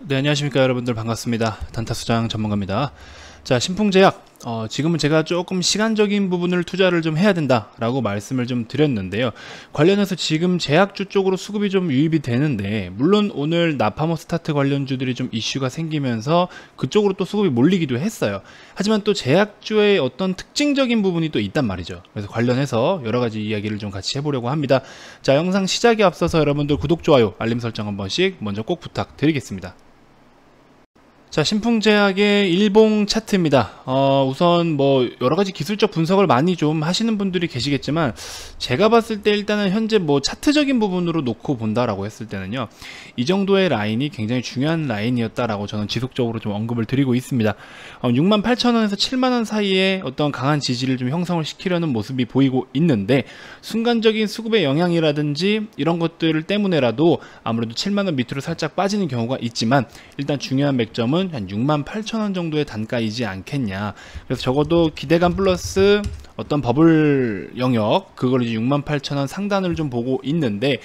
네, 안녕하십니까 여러분들. 반갑습니다. 단타수장 전문가입니다. 자, 신풍제약, 지금은 제가 조금 시간적인 부분을 투자를 좀 해야 된다 라고 말씀을 좀 드렸는데요. 관련해서 지금 제약주 쪽으로 수급이 좀 유입이 되는데, 물론 오늘 나파모스타트 관련주들이 좀 이슈가 생기면서 그쪽으로 또 수급이 몰리기도 했어요. 하지만 또 제약주의 어떤 특징적인 부분이 또 있단 말이죠. 그래서 관련해서 여러가지 이야기를 좀 같이 해보려고 합니다. 자, 영상 시작에 앞서서 여러분들 구독, 좋아요, 알림 설정 한 번씩 먼저 꼭 부탁드리겠습니다. 자, 신풍제약의 일봉 차트입니다. 우선 뭐 여러가지 기술적 분석을 많이 좀 하시는 분들이 계시겠지만, 제가 봤을 때 일단은 현재 뭐 차트적인 부분으로 놓고 본다라고 했을 때는요, 이 정도의 라인이 굉장히 중요한 라인이었다라고 저는 지속적으로 좀 언급을 드리고 있습니다. 68,000원에서 7만원 사이에 어떤 강한 지지를 좀 형성을 시키려는 모습이 보이고 있는데, 순간적인 수급의 영향이라든지 이런 것들 때문에라도 아무래도 7만원 밑으로 살짝 빠지는 경우가 있지만, 일단 중요한 맥점은 한 68,000원 정도의 단가이지 않겠냐. 그래서 적어도 기대감 플러스 어떤 버블 영역, 그걸 이제 68,000원 상단을 좀 보고 있는데,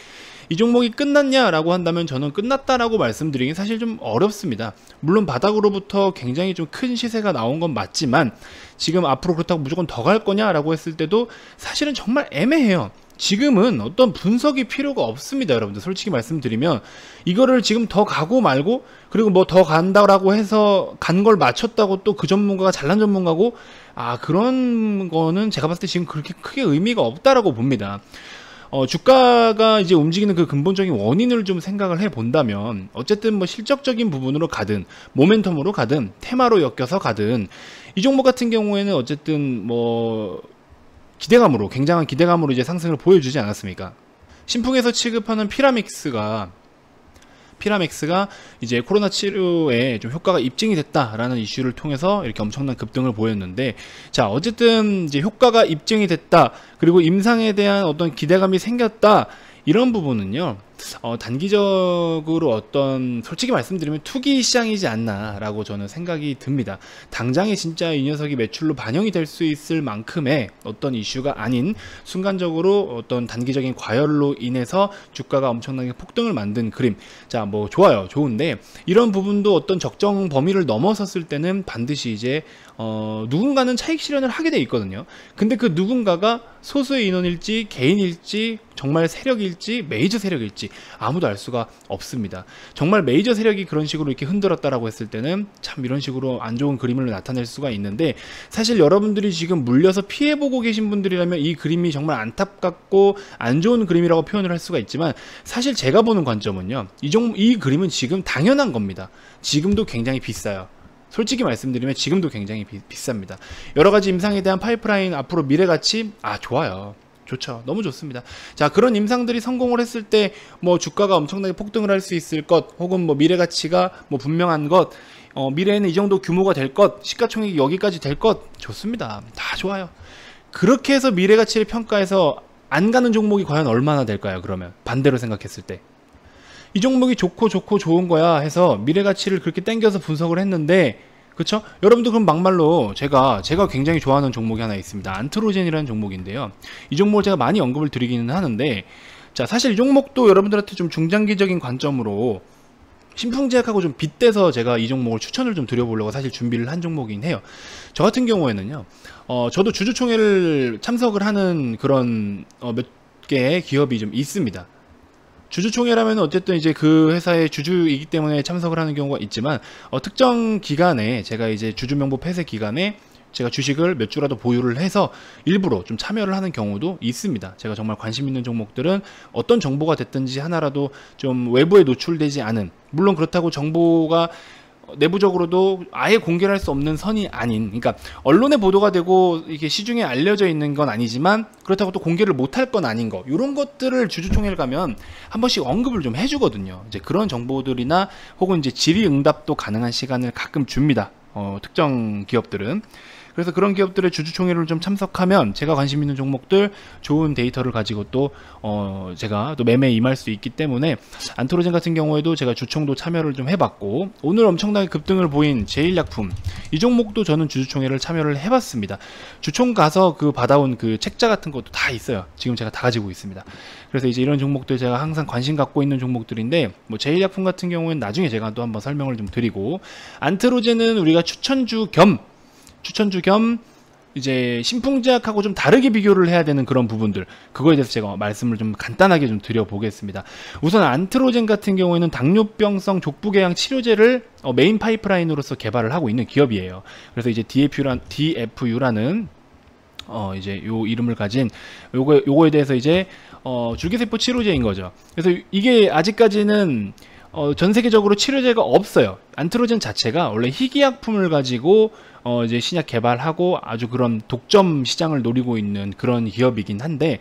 이 종목이 끝났냐 라고 한다면 저는 끝났다라고 말씀드리긴 사실 좀 어렵습니다. 물론 바닥으로부터 굉장히 좀 큰 시세가 나온 건 맞지만, 지금 앞으로 그렇다고 무조건 더 갈 거냐 라고 했을 때도 사실은 정말 애매해요. 지금은 어떤 분석이 필요가 없습니다. 여러분들 솔직히 말씀드리면, 이거를 지금 더 가고 말고, 그리고 뭐 더 간다라고 해서 간 걸 맞췄다고 또 그 전문가가 잘난 전문가고, 그런 거는 제가 봤을 때 지금 그렇게 크게 의미가 없다라고 봅니다. 주가가 이제 움직이는 그 근본적인 원인을 좀 생각을 해 본다면, 어쨌든 뭐 실적적인 부분으로 가든 모멘텀으로 가든 테마로 엮여서 가든, 이 종목 같은 경우에는 어쨌든 뭐 기대감으로, 굉장한 기대감으로 이제 상승을 보여주지 않았습니까? 신풍에서 취급하는 피라믹스가 이제 코로나 치료에 좀 효과가 입증이 됐다라는 이슈를 통해서 이렇게 엄청난 급등을 보였는데, 자, 어쨌든 이제 효과가 입증이 됐다, 그리고 임상에 대한 어떤 기대감이 생겼다, 이런 부분은요, 단기적으로 어떤, 솔직히 말씀드리면 투기 시장이지 않나 라고 저는 생각이 듭니다. 당장에 진짜 이 녀석이 매출로 반영이 될 수 있을 만큼의 어떤 이슈가 아닌, 순간적으로 어떤 단기적인 과열로 인해서 주가가 엄청나게 폭등을 만든 그림. 자, 뭐 좋아요, 좋은데, 이런 부분도 어떤 적정 범위를 넘어섰을 때는 반드시 이제 누군가는 차익 실현을 하게 돼 있거든요. 근데 그 누군가가 소수의 인원일지 개인일지 정말 세력일지 메이저 세력일지 아무도 알 수가 없습니다. 정말 메이저 세력이 그런 식으로 이렇게 흔들었다라고 했을 때는 참 이런 식으로 안 좋은 그림을 나타낼 수가 있는데, 사실 여러분들이 지금 물려서 피해보고 계신 분들이라면 이 그림이 정말 안타깝고 안 좋은 그림이라고 표현을 할 수가 있지만, 사실 제가 보는 관점은요, 이 그림은 지금 당연한 겁니다. 지금도 굉장히 비싸요. 솔직히 말씀드리면 지금도 굉장히 비쌉니다. 여러가지 임상에 대한 파이프라인, 앞으로 미래가치, 좋아요. 좋죠. 너무 좋습니다. 자, 그런 임상들이 성공을 했을 때 뭐 주가가 엄청나게 폭등을 할 수 있을 것, 혹은 뭐 미래가치가 뭐 분명한 것, 미래에는 이 정도 규모가 될 것, 시가총액이 여기까지 될 것, 좋습니다. 다 좋아요. 그렇게 해서 미래가치를 평가해서 안 가는 종목이 과연 얼마나 될까요? 그러면 반대로 생각했을 때, 이 종목이 좋고 좋은 거야 해서 미래가치를 그렇게 땡겨서 분석을 했는데, 그쵸? 여러분들 그럼 막말로 제가 굉장히 좋아하는 종목이 하나 있습니다. 안트로젠이라는 종목인데요. 이 종목을 제가 많이 언급을 드리기는 하는데, 자, 사실 이 종목도 여러분들한테 좀 중장기적인 관점으로 신풍제약하고 좀 빗대서 제가 이 종목을 추천을 좀 드려보려고 사실 준비를 한 종목이긴 해요. 저 같은 경우에는요, 저도 주주총회를 참석을 하는 그런 몇 개의 기업이 좀 있습니다. 주주총회라면 어쨌든 이제 그 회사의 주주이기 때문에 참석을 하는 경우가 있지만, 특정 기간에 제가 이제 주주명부 폐쇄 기간에 제가 주식을 몇 주라도 보유를 해서 일부러 좀 참여를 하는 경우도 있습니다. 제가 정말 관심 있는 종목들은 어떤 정보가 됐든지 하나라도 좀 외부에 노출되지 않은, 물론 그렇다고 정보가 내부적으로도 아예 공개를 할 수 없는 선이 아닌, 그러니까 언론에 보도가 되고 이게 시중에 알려져 있는 건 아니지만 그렇다고 또 공개를 못할 건 아닌 거, 이런 것들을 주주총회를 가면 한 번씩 언급을 좀 해주거든요. 이제 그런 정보들이나 혹은 이제 질의응답도 가능한 시간을 가끔 줍니다. 특정 기업들은. 그래서 그런 기업들의 주주총회를 좀 참석하면 제가 관심 있는 종목들 좋은 데이터를 가지고 또 제가 또 매매에 임할 수 있기 때문에 안트로젠 같은 경우에도 제가 주총도 참여를 좀 해봤고, 오늘 엄청나게 급등을 보인 제일약품 이 종목도 저는 주주총회를 참여를 해봤습니다. 주총 가서 그 받아온 그 책자 같은 것도 다 있어요. 지금 제가 다 가지고 있습니다. 그래서 이제 이런 종목들 제가 항상 관심 갖고 있는 종목들인데, 뭐 제일약품 같은 경우에는 나중에 제가 또 한번 설명을 좀 드리고, 안트로젠은 우리가 추천주 겸 이제 신풍제약하고 좀 다르게 비교를 해야 되는 그런 부분들, 그거에 대해서 제가 말씀을 좀 간단하게 좀 드려보겠습니다. 우선 안트로젠 같은 경우에는 당뇨병성 족부궤양 치료제를 메인 파이프라인으로서 개발을 하고 있는 기업이에요. 그래서 이제 DFU라는 이제 요 이름을 가진 요거에 대해서 이제 줄기세포 치료제인 거죠. 그래서 이게 아직까지는 전 세계적으로 치료제가 없어요. 안트로젠 자체가 원래 희귀약품을 가지고 이제 신약 개발하고 아주 그런 독점 시장을 노리고 있는 그런 기업이긴 한데,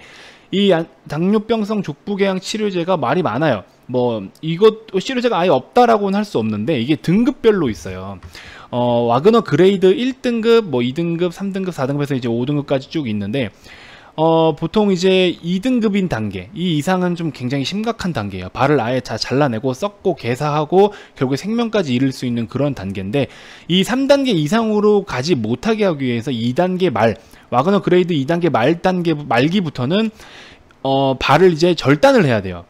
이 당뇨병성 족부궤양 치료제가 말이 많아요. 뭐 이것 치료제가 아예 없다라고는 할 수 없는데, 이게 등급별로 있어요. 와그너 그레이드 1등급, 뭐 2등급, 3등급, 4등급에서 이제 5등급까지 쭉 있는데, 보통 이제 2등급인 단계, 이 이상은 좀 굉장히 심각한 단계예요. 발을 아예 다 잘라내고 썩고 개사하고 결국에 생명까지 잃을 수 있는 그런 단계인데, 이 3단계 이상으로 가지 못하게 하기 위해서 2단계 와그너 그레이드 2단계 말기부터는 발을 이제 절단을 해야 돼요.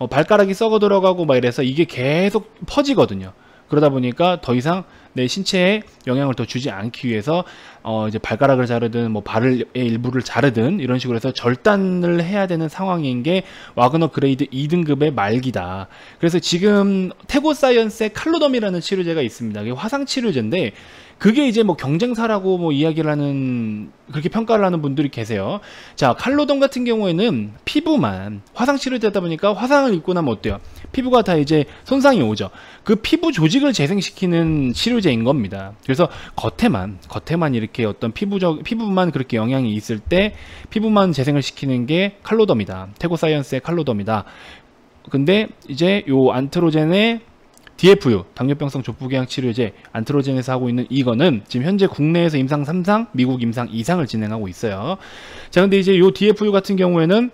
발가락이 썩어 들어가고 막 이래서 이게 계속 퍼지거든요. 그러다 보니까 더 이상 내 신체에 영향을 더 주지 않기 위해서 이제 발가락을 자르든 뭐 발의 일부를 자르든 이런 식으로 해서 절단을 해야 되는 상황인 게 와그너 그레이드 2등급의 말기다. 그래서 지금 태고사이언스의 칼로덤이라는 치료제가 있습니다. 이게 화상 치료제인데, 그게 이제 뭐 경쟁사라고 뭐 이야기를 하는, 그렇게 평가를 하는 분들이 계세요. 자, 칼로덤 같은 경우에는 피부만, 화상 치료제다 보니까 화상을 입고 나면 어때요? 피부가 다 이제 손상이 오죠. 그 피부 조직을 재생시키는 치료제인 겁니다. 그래서 겉에만 이렇게 어떤 피부만 그렇게 영향이 있을 때 피부만 재생을 시키는 게 칼로덤이다. 태고사이언스의 칼로덤이다. 근데 이제 요 안트로젠의 DFU, 당뇨병성 족부궤양 치료제 안트로젠에서 하고 있는 이거는 지금 현재 국내에서 임상 3상, 미국 임상 2상을 진행하고 있어요. 자, 근데 이제 요 DFU 같은 경우에는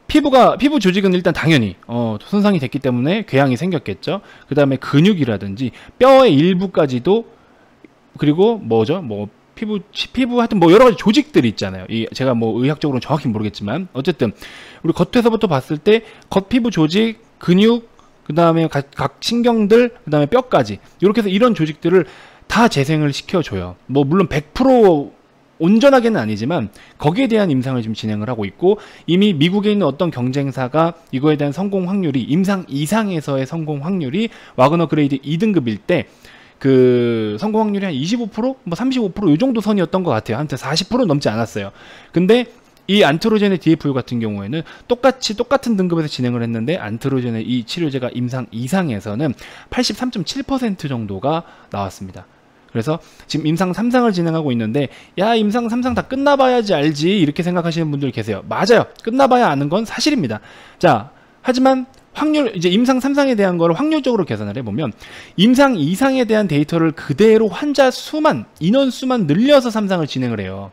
피부 조직은 일단 당연히 손상이 됐기 때문에 궤양이 생겼겠죠. 그 다음에 근육이라든지 뼈의 일부까지도, 그리고 뭐죠? 뭐 피부 하여튼 뭐 여러 가지 조직들이 있잖아요. 제가 뭐 의학적으로는 정확히 모르겠지만 어쨌든 우리 겉에서부터 봤을 때 겉피부 조직, 근육, 그 다음에 각 신경들, 그 다음에 뼈까지, 이렇게 해서 이런 조직들을 다 재생을 시켜줘요. 뭐 물론 100% 온전하게는 아니지만 거기에 대한 임상을 지금 진행을 하고 있고, 이미 미국에 있는 어떤 경쟁사가 이거에 대한 성공 확률이, 임상 이상에서의 성공 확률이 와그너 그레이드 2등급일 때 그 성공 확률이 한 25%? 뭐 35%? 이 정도 선이었던 것 같아요. 한테 40% 넘지 않았어요. 근데 이 안트로젠의 DFU 같은 경우에는 똑같은 등급에서 진행을 했는데, 안트로젠의 이 치료제가 임상 이상에서는 83.7% 정도가 나왔습니다. 그래서 지금 임상 3상을 진행하고 있는데, 야, 임상 3상 다 끝나봐야지 알지, 이렇게 생각하시는 분들 계세요. 맞아요. 끝나봐야 아는 건 사실입니다. 자, 하지만 확률, 이제 임상 3상에 대한 거를 확률적으로 계산을 해보면 임상 2상에 대한 데이터를 그대로 환자 수만, 인원수만 늘려서 3상을 진행을 해요.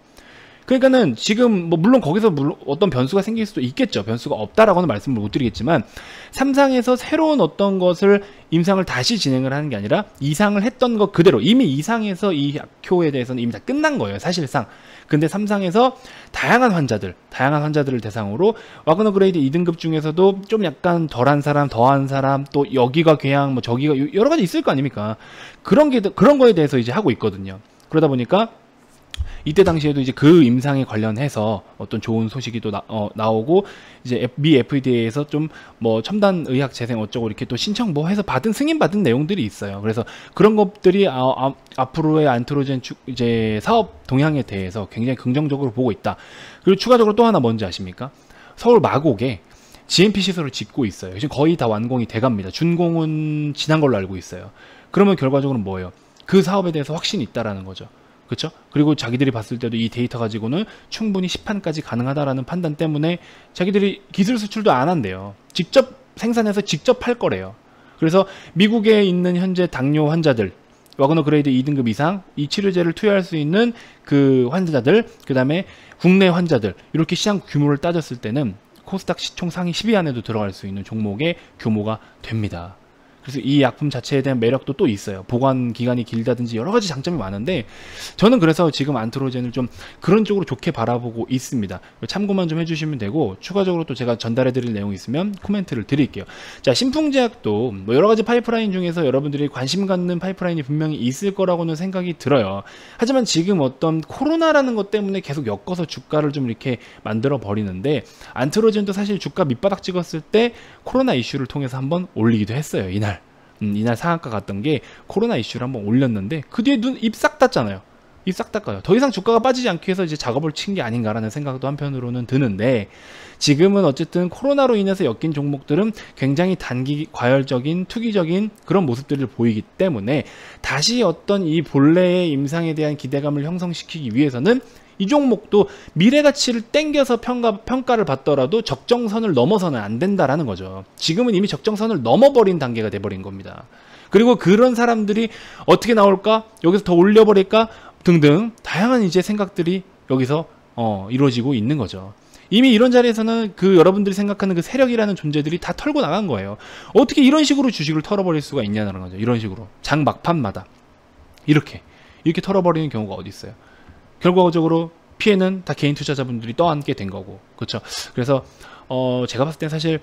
그러니까는 지금 뭐 물론 거기서 어떤 변수가 생길 수도 있겠죠. 변수가 없다라고는 말씀을 못 드리겠지만, 3상에서 새로운 어떤 것을 임상을 다시 진행을 하는 게 아니라 2상을 했던 것 그대로, 이미 2상에서 이 약효에 대해서는 이미 다 끝난 거예요, 사실상. 근데 3상에서 다양한 환자들을 대상으로 와그너 그레이드 2등급 중에서도 좀 약간 덜한 사람, 더한 사람, 또 여기가 궤양, 뭐 저기가 여러 가지 있을 거 아닙니까? 그런 거에 대해서 이제 하고 있거든요. 그러다 보니까 이때 당시에도 이제 그 임상에 관련해서 어떤 좋은 소식이 또 나오고, 이제 미 FDA에서 좀 뭐 첨단 의학 재생 어쩌고 이렇게 또 신청 뭐 해서 승인받은 내용들이 있어요. 그래서 그런 것들이 앞으로의 안트로젠 이제 사업 동향에 대해서 굉장히 긍정적으로 보고 있다. 그리고 추가적으로 또 하나 뭔지 아십니까? 서울 마곡에 GMP 시설을 짓고 있어요. 지금 거의 다 완공이 돼갑니다. 준공은 지난 걸로 알고 있어요. 그러면 결과적으로 뭐예요? 그 사업에 대해서 확신이 있다라는 거죠. 그렇죠? 그리고 자기들이 봤을 때도 이 데이터 가지고는 충분히 시판까지 가능하다라는 판단 때문에 자기들이 기술 수출도 안 한대요. 직접 생산해서 직접 팔 거래요. 그래서 미국에 있는 현재 당뇨 환자들, 와그너 그레이드 2등급 이상 이 치료제를 투여할 수 있는 그 환자들, 그 다음에 국내 환자들, 이렇게 시장 규모를 따졌을 때는 코스닥 시총 상위 10위 안에도 들어갈 수 있는 종목의 규모가 됩니다. 그래서 이 약품 자체에 대한 매력도 또 있어요. 보관 기간이 길다든지 여러 가지 장점이 많은데, 저는 그래서 지금 안트로젠을 좀 그런 쪽으로 좋게 바라보고 있습니다. 참고만 좀 해주시면 되고, 추가적으로 또 제가 전달해 드릴 내용이 있으면 코멘트를 드릴게요. 자, 신풍제약도 뭐 여러 가지 파이프라인 중에서 여러분들이 관심 갖는 파이프라인이 분명히 있을 거라고는 생각이 들어요. 하지만 지금 어떤 코로나라는 것 때문에 계속 엮어서 주가를 좀 이렇게 만들어 버리는데, 안트로젠도 사실 주가 밑바닥 찍었을 때 코로나 이슈를 통해서 한번 올리기도 했어요. 이날 상한가 갔던 게 코로나 이슈를 한번 올렸는데, 그 뒤에 입 싹 닫잖아요. 입 싹 닫아요. 더 이상 주가가 빠지지 않기 위해서 이제 작업을 친 게 아닌가라는 생각도 한편으로는 드는데, 지금은 어쨌든 코로나로 인해서 엮인 종목들은 굉장히 단기 과열적인 투기적인 그런 모습들을 보이기 때문에, 다시 어떤 이 본래의 임상에 대한 기대감을 형성시키기 위해서는 이 종목도 미래 가치를 땡겨서 평가를 받더라도 적정선을 넘어서는 안 된다라는 거죠. 지금은 이미 적정선을 넘어버린 단계가 돼버린 겁니다. 그리고 그런 사람들이 어떻게 나올까? 여기서 더 올려버릴까? 등등 다양한 이제 생각들이 여기서 이루어지고 있는 거죠. 이미 이런 자리에서는 그 여러분들이 생각하는 그 세력이라는 존재들이 다 털고 나간 거예요. 어떻게 이런 식으로 주식을 털어버릴 수가 있냐는 거죠. 이런 식으로 장 막판마다 이렇게 털어버리는 경우가 어디 있어요. 결과적으로 피해는 다 개인 투자자분들이 떠안게 된 거고, 그렇죠. 그래서 제가 봤을 땐 사실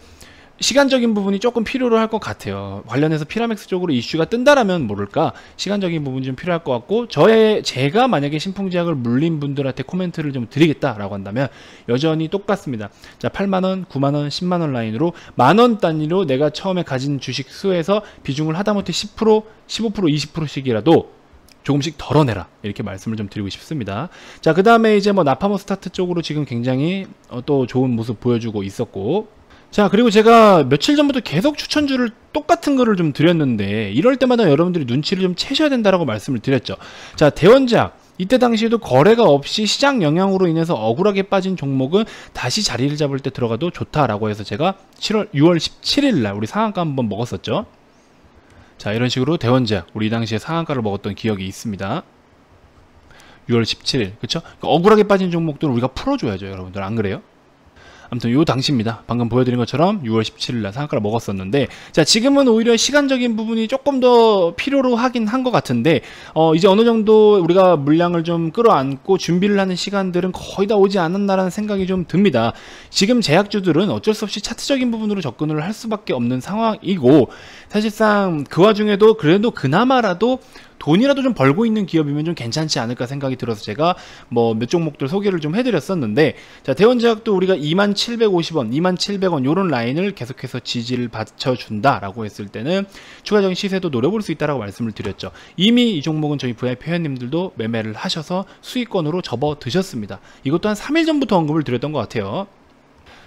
시간적인 부분이 조금 필요로 할 것 같아요. 관련해서 피라맥스 쪽으로 이슈가 뜬다라면 모를까, 시간적인 부분이 좀 필요할 것 같고, 제가 만약에 신풍제약을 물린 분들한테 코멘트를 좀 드리겠다라고 한다면 여전히 똑같습니다. 자, 8만원, 9만원, 10만원 라인으로 만원 단위로 내가 처음에 가진 주식 수에서 비중을 하다못해 10%, 15%, 20%씩이라도 조금씩 덜어내라, 이렇게 말씀을 좀 드리고 싶습니다. 자, 그 다음에 이제 뭐 나파모스타트 쪽으로 지금 굉장히 또 좋은 모습 보여주고 있었고, 자, 그리고 제가 며칠 전부터 계속 추천주를 똑같은 거를 좀 드렸는데, 이럴 때마다 여러분들이 눈치를 좀 채셔야 된다라고 말씀을 드렸죠. 자, 대원제약, 이때 당시에도 거래가 없이 시장 영향으로 인해서 억울하게 빠진 종목은 다시 자리를 잡을 때 들어가도 좋다라고 해서 제가 6월 17일 날 우리 상한가 한번 먹었었죠. 자, 이런 식으로 대원제약 우리 당시에 상한가를 먹었던 기억이 있습니다. 6월 17일, 그쵸? 그러니까 억울하게 빠진 종목들은 우리가 풀어줘야죠, 여러분들. 안 그래요? 아무튼 요 당시입니다. 방금 보여드린 것처럼 6월 17일 날 상한가를 먹었었는데, 자, 지금은 오히려 시간적인 부분이 조금 더 필요로 하긴 한 것 같은데, 이제 어느 정도 우리가 물량을 좀 끌어안고 준비를 하는 시간들은 거의 다 오지 않았나라는 생각이 좀 듭니다. 지금 제약주들은 어쩔 수 없이 차트적인 부분으로 접근을 할 수밖에 없는 상황이고, 사실상 그 와중에도 그래도 그나마라도 돈이라도 좀 벌고 있는 기업이면 좀 괜찮지 않을까 생각이 들어서 제가 뭐 몇 종목들 소개를 좀 해드렸었는데, 자, 대원제약도 우리가 2750원, 2700원 요런 라인을 계속해서 지지를 받쳐준다라고 했을 때는 추가적인 시세도 노려볼 수 있다라고 말씀을 드렸죠. 이미 이 종목은 저희 VIP 회원님들도 매매를 하셔서 수익권으로 접어 드셨습니다. 이것도 한 3일 전부터 언급을 드렸던 것 같아요.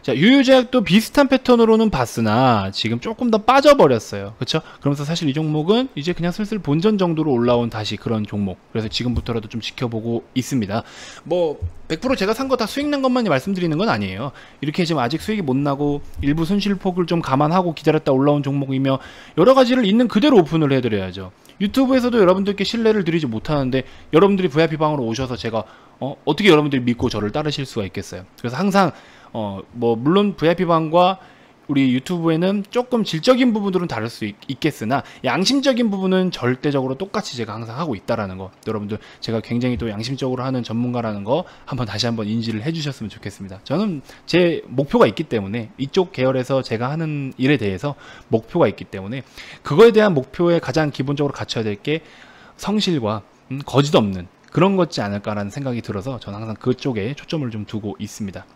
자, 유유제약도 비슷한 패턴으로는 봤으나 지금 조금 더 빠져버렸어요. 그쵸? 그러면서 사실 이 종목은 이제 그냥 슬슬 본전 정도로 올라온 다시 그런 종목. 그래서 지금부터라도 좀 지켜보고 있습니다. 뭐 100% 제가 산 거 다 수익 난 것만 말씀드리는 건 아니에요. 이렇게 지금 아직 수익이 못 나고 일부 손실폭을 좀 감안하고 기다렸다 올라온 종목이며 여러 가지를 있는 그대로 오픈을 해드려야죠. 유튜브에서도 여러분들께 신뢰를 드리지 못하는데 여러분들이 VIP방으로 오셔서 제가 어떻게 여러분들이 믿고 저를 따르실 수가 있겠어요. 그래서 항상 뭐 물론 VIP방과 우리 유튜브에는 조금 질적인 부분들은 다를 수 있겠으나 양심적인 부분은 절대적으로 똑같이 제가 항상 하고 있다라는 거, 여러분들 제가 굉장히 또 양심적으로 하는 전문가라는 거 다시 한번 인지를 해주셨으면 좋겠습니다. 저는 제 목표가 있기 때문에, 이쪽 계열에서 제가 하는 일에 대해서 목표가 있기 때문에 그거에 대한 목표에 가장 기본적으로 갖춰야 될 게 성실과 거짓 없는 그런 거지 않을까라는 생각이 들어서 저는 항상 그쪽에 초점을 좀 두고 있습니다.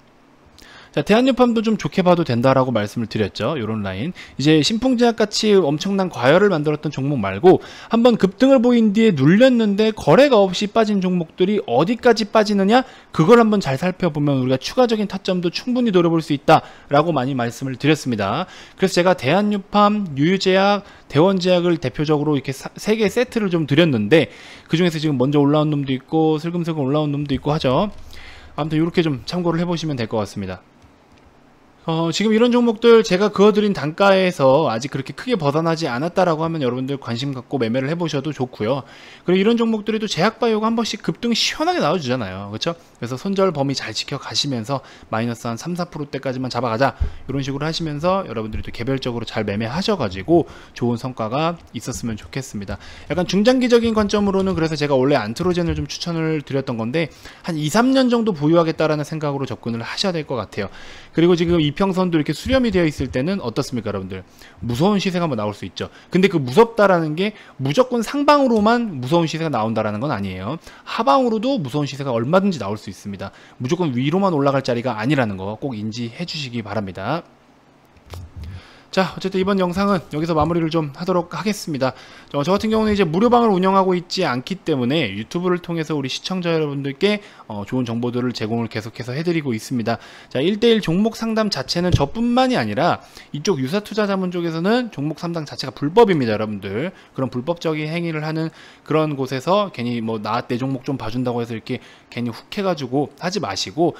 자, 대한유팜도 좀 좋게 봐도 된다라고 말씀을 드렸죠. 요런 라인. 이제 신풍제약 같이 엄청난 과열을 만들었던 종목 말고 한번 급등을 보인 뒤에 눌렸는데 거래가 없이 빠진 종목들이 어디까지 빠지느냐, 그걸 한번 잘 살펴보면 우리가 추가적인 타점도 충분히 노려볼 수 있다라고 많이 말씀을 드렸습니다. 그래서 제가 대한유팜, 유유제약, 대원제약을 대표적으로 이렇게 3개 세트를 좀 드렸는데, 그 중에서 지금 먼저 올라온 놈도 있고 슬금슬금 올라온 놈도 있고 하죠. 아무튼 이렇게 좀 참고를 해보시면 될 것 같습니다. 지금 이런 종목들 제가 그어드린 단가에서 아직 그렇게 크게 벗어나지 않았다라고 하면 여러분들 관심 갖고 매매를 해보셔도 좋고요. 그리고 이런 종목들이 또 제약바이오가 한 번씩 급등 시원하게 나와주잖아요. 그렇죠? 그래서 손절 범위 잘 지켜가시면서 마이너스 한 3~4%대까지만 잡아가자, 이런 식으로 하시면서 여러분들이 또 개별적으로 잘 매매하셔가지고 좋은 성과가 있었으면 좋겠습니다. 약간 중장기적인 관점으로는 그래서 제가 원래 안트로젠을 좀 추천을 드렸던 건데 한 2~3년 정도 보유하겠다라는 생각으로 접근을 하셔야 될 것 같아요. 그리고 지금 이평선도 이렇게 수렴이 되어 있을 때는 어떻습니까 여러분들? 무서운 시세가 한번 나올 수 있죠. 근데 그 무섭다라는 게 무조건 상방으로만 무서운 시세가 나온다라는 건 아니에요. 하방으로도 무서운 시세가 얼마든지 나올 수 있습니다. 무조건 위로만 올라갈 자리가 아니라는 거 꼭 인지해 주시기 바랍니다. 자, 어쨌든 이번 영상은 여기서 마무리를 좀 하도록 하겠습니다. 저 같은 경우는 이제 무료방을 운영하고 있지 않기 때문에 유튜브를 통해서 우리 시청자 여러분들께 좋은 정보들을 제공을 계속해서 해드리고 있습니다. 자, 1대1 종목 상담 자체는 저뿐만이 아니라 이쪽 유사투자자문 쪽에서는 종목 상담 자체가 불법입니다, 여러분들. 그런 불법적인 행위를 하는 그런 곳에서 괜히 뭐 내 종목 좀 봐준다고 해서 이렇게 괜히 훅 해가지고 하지 마시고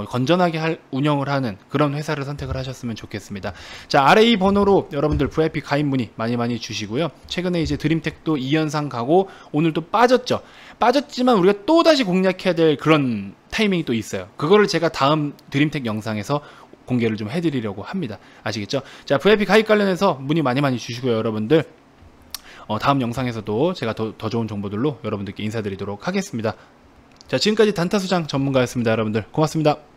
건전하게 운영을 하는 그런 회사를 선택을 하셨으면 좋겠습니다. 자, 아래 이 번호로 여러분들 VIP 가입 문의 많이 주시고요. 최근에 이제 드림텍도 2연상 가고 오늘 또 빠졌지만 우리가 또 다시 공략해야 될 그런 타이밍이 또 있어요. 그거를 제가 다음 드림텍 영상에서 공개를 좀 해드리려고 합니다. 아시겠죠? 자, VIP 가입 관련해서 문의 많이 주시고요, 여러분들. 다음 영상에서도 제가 더 좋은 정보들로 여러분들께 인사드리도록 하겠습니다. 자, 지금까지 단타수장 전문가였습니다. 여러분들 고맙습니다.